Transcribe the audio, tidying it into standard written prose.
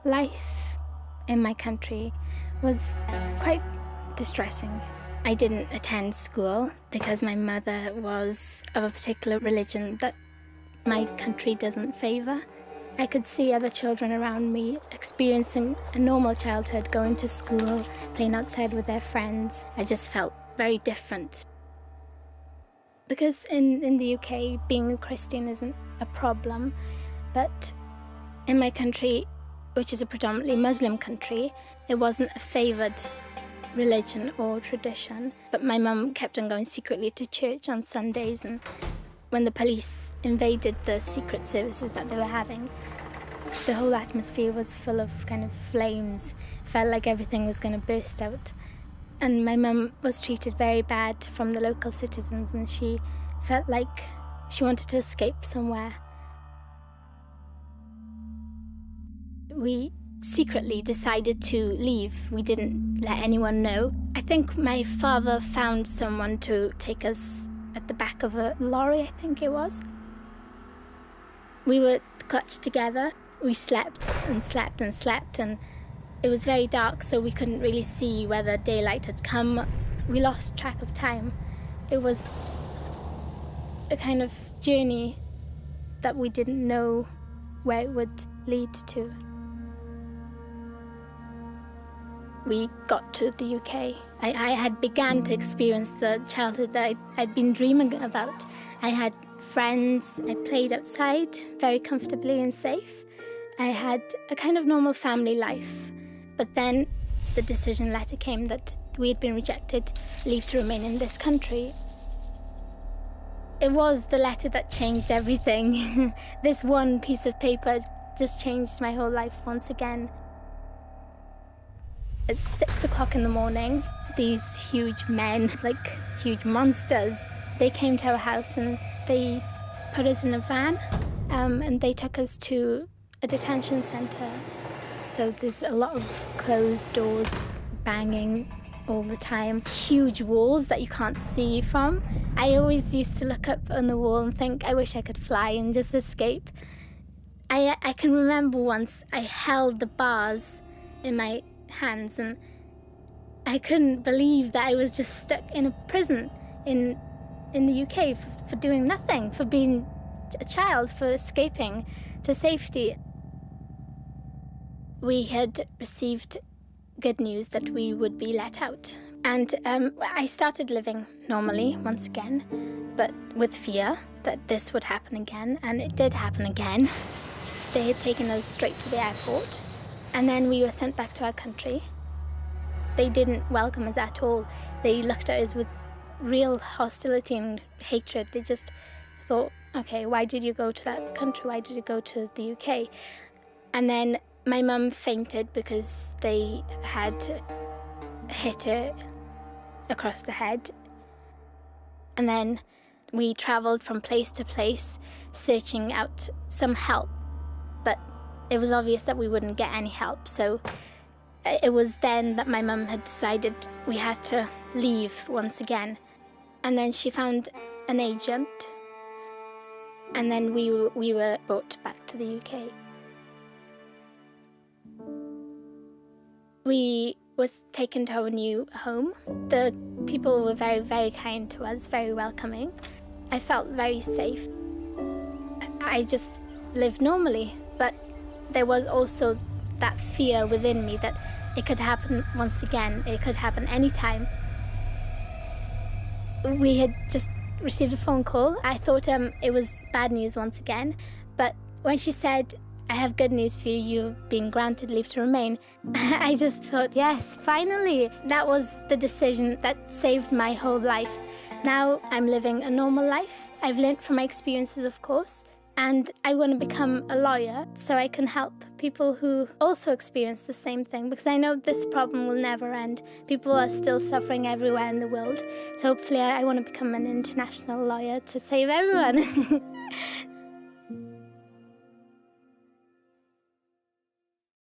Life in my country was quite distressing. I didn't attend school because my mother was of a particular religion that my country doesn't favour. I could see other children around me experiencing a normal childhood, going to school, playing outside with their friends. I just felt very different. Because in the UK, being a Christian isn't a problem, but in my country, which is a predominantly Muslim country, it wasn't a favoured religion or tradition. But my mum kept on going secretly to church on Sundays, and when the police invaded the secret services that they were having, the whole atmosphere was full of kind of flames. Felt like everything was going to burst out. And my mum was treated very bad from the local citizens, and she felt like she wanted to escape somewhere. We secretly decided to leave. We didn't let anyone know. I think my father found someone to take us at the back of a lorry, I think it was. We were clutched together. We slept and slept and slept, and it was very dark, so we couldn't really see whether daylight had come. We lost track of time. It was a kind of journey that we didn't know where it would lead to. We got to the UK. I had begun to experience the childhood that I'd been dreaming about. I had friends, I played outside very comfortably and safe. I had a kind of normal family life. But then the decision letter came that we had been rejected leave to remain in this country. It was the letter that changed everything. This one piece of paper just changed my whole life once again. At 6 o'clock in the morning, these huge men, like huge monsters, they came to our house and they put us in a van and they took us to a detention centre. So there's a lot of closed doors banging all the time, huge walls that you can't see from. I always used to look up on the wall and think, I wish I could fly and just escape. I can remember once I held the bars in my hands and I couldn't believe that I was just stuck in a prison in the UK for doing nothing, for being a child, for escaping to safety. We had received good news that we would be let out. And I started living normally once again, but with fear that this would happen again, and it did happen again. They had taken us straight to the airport, and then we were sent back to our country. They didn't welcome us at all. They looked at us with real hostility and hatred. They just thought, okay, why did you go to that country? Why did you go to the UK? And then my mum fainted because they had hit her across the head. And then we travelled from place to place, searching out some help. But it was obvious that we wouldn't get any help. So it was then that my mum had decided we had to leave once again. And then she found an agent. And then we were brought back to the UK. We was taken to our new home. The people were very, very kind to us, very welcoming. I felt very safe. I just lived normally, but there was also that fear within me that it could happen once again, it could happen anytime. We had just received a phone call. I thought it was bad news once again, but when she said, I have good news for you, you've been granted leave to remain, I just thought, yes, finally. That was the decision that saved my whole life. Now I'm living a normal life. I've learnt from my experiences, of course, and I want to become a lawyer so I can help people who also experience the same thing, because I know this problem will never end. People are still suffering everywhere in the world. So hopefully I want to become an international lawyer to save everyone.